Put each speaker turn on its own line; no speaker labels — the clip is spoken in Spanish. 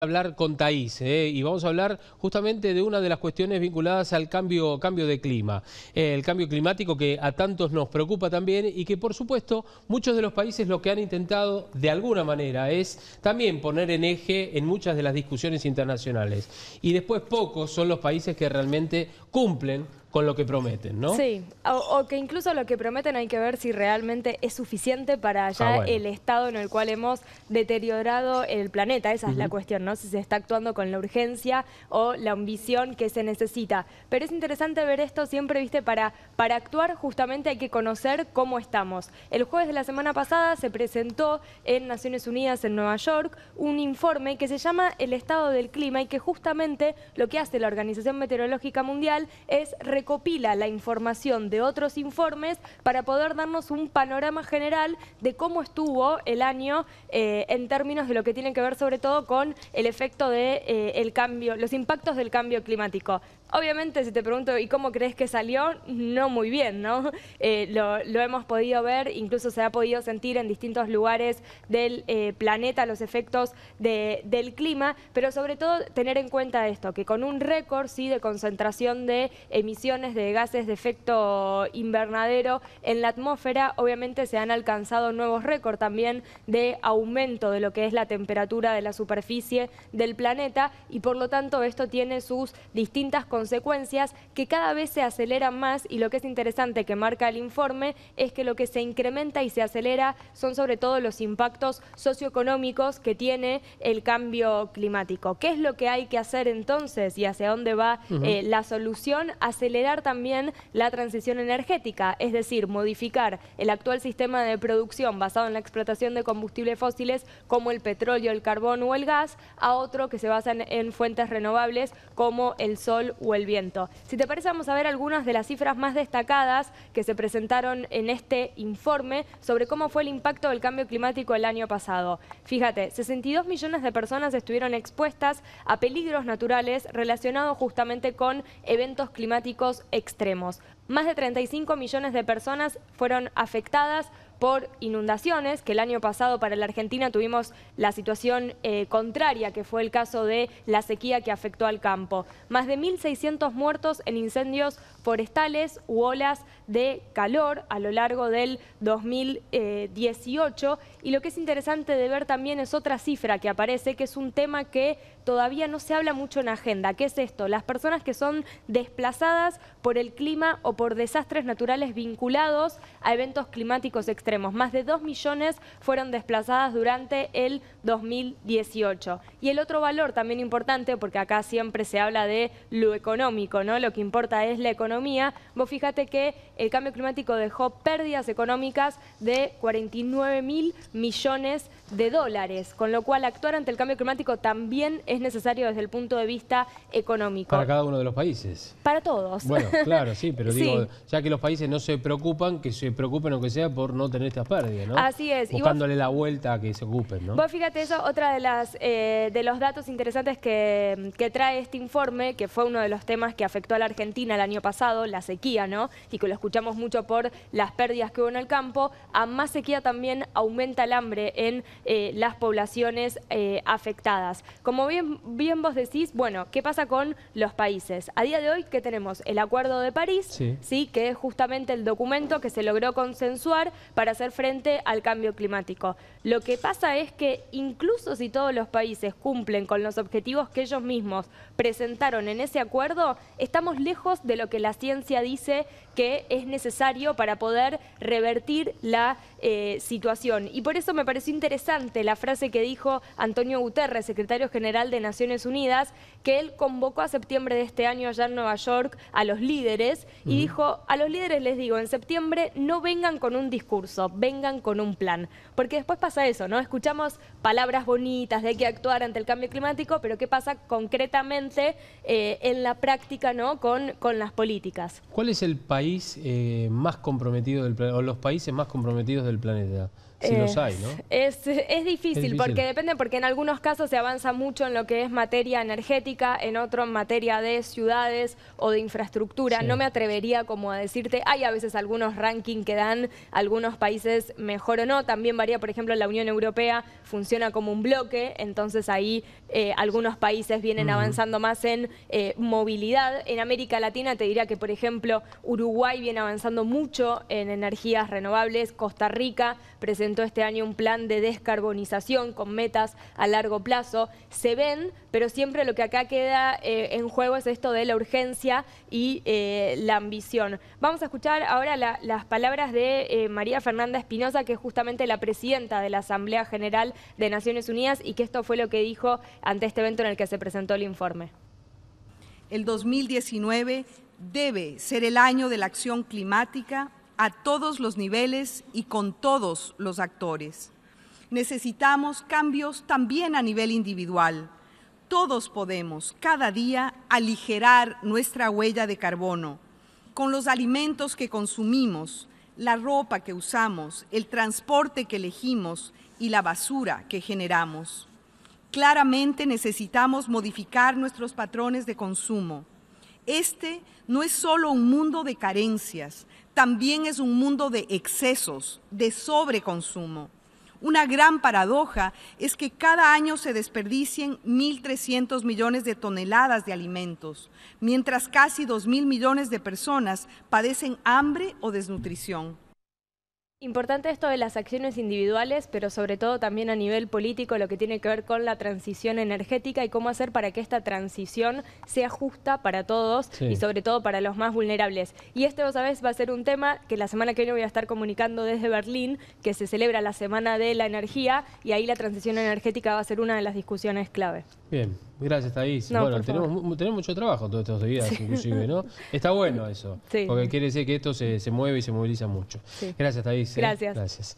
Hablar con Thaís, y vamos a hablar justamente de una de las cuestiones vinculadas al cambio de clima, el cambio climático que a tantos nos preocupa también y que por supuesto muchos de los países lo que han intentado de alguna manera es también poner en eje en muchas de las discusiones internacionales y después pocos son los países que realmente cumplen con lo que prometen, ¿no?
Sí, o que incluso lo que prometen hay que ver si realmente es suficiente para ya el estado en el cual hemos deteriorado el planeta. Esa es la cuestión, ¿no? Si se está actuando con la urgencia o la ambición que se necesita. Pero es interesante ver esto siempre, ¿viste? Para actuar justamente hay que conocer cómo estamos. El jueves de la semana pasada se presentó en Naciones Unidas en Nueva York un informe que se llama El Estado del Clima y que justamente lo que hace la Organización Meteorológica Mundial es recopila la información de otros informes para poder darnos un panorama general de cómo estuvo el año en términos de lo que tiene que ver sobre todo con el efecto de el cambio, los impactos del cambio climático. Obviamente, si te pregunto, ¿y cómo crees que salió? No muy bien, ¿no? Lo hemos podido ver, incluso se ha podido sentir en distintos lugares del planeta los efectos del clima, pero sobre todo tener en cuenta esto, que con un récord ¿sí? de concentración de emisiones de gases de efecto invernadero en la atmósfera, obviamente se han alcanzado nuevos récords también de aumento de lo que es la temperatura de la superficie del planeta y por lo tanto esto tiene sus distintas consecuencias que cada vez se aceleran más y lo que es interesante que marca el informe es que lo que se incrementa y se acelera son sobre todo los impactos socioeconómicos que tiene el cambio climático. ¿Qué es lo que hay que hacer entonces y hacia dónde va la solución? Acelerar también la transición energética, es decir, modificar el actual sistema de producción basado en la explotación de combustibles fósiles como el petróleo, el carbón o el gas a otro que se basa en fuentes renovables como el sol o el viento. Si te parece, vamos a ver algunas de las cifras más destacadas que se presentaron en este informe sobre cómo fue el impacto del cambio climático el año pasado. Fíjate, 62 millones de personas estuvieron expuestas a peligros naturales relacionados justamente con eventos climáticos extremos. Más de 35 millones de personas fueron afectadas por inundaciones, que el año pasado para la Argentina tuvimos la situación contraria, que fue el caso de la sequía que afectó al campo. Más de 1.600 muertos en incendios forestales u olas de calor a lo largo del 2018. Y lo que es interesante de ver también es otra cifra que aparece, que es un tema que todavía no se habla mucho en agenda. ¿Qué es esto? Las personas que son desplazadas por el clima o por desastres naturales vinculados a eventos climáticos extremos. Más de 2 millones fueron desplazadas durante el 2018. Y el otro valor también importante, porque acá siempre se habla de lo económico, ¿no? Lo que importa es la economía. Vos fíjate que el cambio climático dejó pérdidas económicas de 49.000 millones de dólares, con lo cual actuar ante el cambio climático también es necesario desde el punto de vista económico.
Para cada uno de los países.
Para todos.
Bueno, claro, sí, pero digo, ya que los países no se preocupan, que se preocupen aunque sea por no tener estas pérdidas, ¿no?
Así es.
Buscándole la vuelta a que se ocupen, ¿no?
Vos fíjate eso, otra de los datos interesantes que trae este informe, que fue uno de los temas que afectó a la Argentina el año pasado, la sequía, ¿no? Y que lo escuchamos mucho por las pérdidas que hubo en el campo. A más sequía también aumenta el hambre en las poblaciones afectadas. Como bien vos decís, bueno, ¿qué pasa con los países? A día de hoy, ¿qué tenemos? El Acuerdo de París, sí, que es justamente el documento que se logró consensuar para hacer frente al cambio climático. Lo que pasa es que incluso si todos los países cumplen con los objetivos que ellos mismos presentaron en ese acuerdo, estamos lejos de lo que la ciencia dice que es necesario para poder revertir la situación. Y por eso me pareció interesante la frase que dijo Antonio Guterres, secretario general de Naciones Unidas, que él convocó a septiembre de este año allá en Nueva York a los líderes y dijo, a los líderes les digo, en septiembre no vengan con un discurso, vengan con un plan. Porque después pasa eso, ¿no? Escuchamos palabras bonitas de que hay que actuar ante el cambio climático, pero ¿qué pasa concretamente en la práctica, ¿no? con las políticas?
¿Cuál es el país más comprometido del planeta, o los países más comprometidos del planeta? Si los hay, ¿no?
Es difícil porque depende, porque en algunos casos se avanza mucho en lo que es materia energética, en otro en materia de ciudades o de infraestructura. Sí. No me atrevería como a decirte, hay a veces algunos rankings que dan algunos países mejor o no. También varía, por ejemplo, la Unión Europea funciona como un bloque, entonces ahí algunos países vienen avanzando más en movilidad. En América Latina te diría que, por ejemplo, Uruguay viene avanzando mucho en energías renovables. Costa Rica presentó este año un plan de descarbonización con metas a largo plazo. Se ven, pero siempre lo que acá queda en juego es esto de la urgencia y la ambición. Vamos a escuchar ahora las palabras de María Fernanda Espinosa, que es justamente la presidenta de la Asamblea General de Naciones Unidas, y que esto fue lo que dijo ante este evento en el que se presentó el informe.
El 2019 debe ser el año de la acción climática a todos los niveles y con todos los actores. Necesitamos cambios también a nivel individual. Todos podemos, cada día, aligerar nuestra huella de carbono con los alimentos que consumimos, la ropa que usamos, el transporte que elegimos y la basura que generamos. Claramente necesitamos modificar nuestros patrones de consumo. Este no es solo un mundo de carencias, también es un mundo de excesos, de sobreconsumo. Una gran paradoja es que cada año se desperdicien 1.300 millones de toneladas de alimentos, mientras casi 2.000 millones de personas padecen hambre o desnutrición.
Importante esto de las acciones individuales, pero sobre todo también a nivel político, lo que tiene que ver con la transición energética y cómo hacer para que esta transición sea justa para todos y sobre todo para los más vulnerables. Y este, vos sabés, va a ser un tema que la semana que viene voy a estar comunicando desde Berlín, que se celebra la Semana de la Energía, y ahí la transición energética va a ser una de las discusiones clave.
Bien, gracias, Thaís. No, bueno, tenemos mucho trabajo todos estos días, inclusive, ¿no? Está bueno eso, porque quiere decir que esto se mueve y se moviliza mucho. Gracias, Thaís.
Gracias.
Gracias.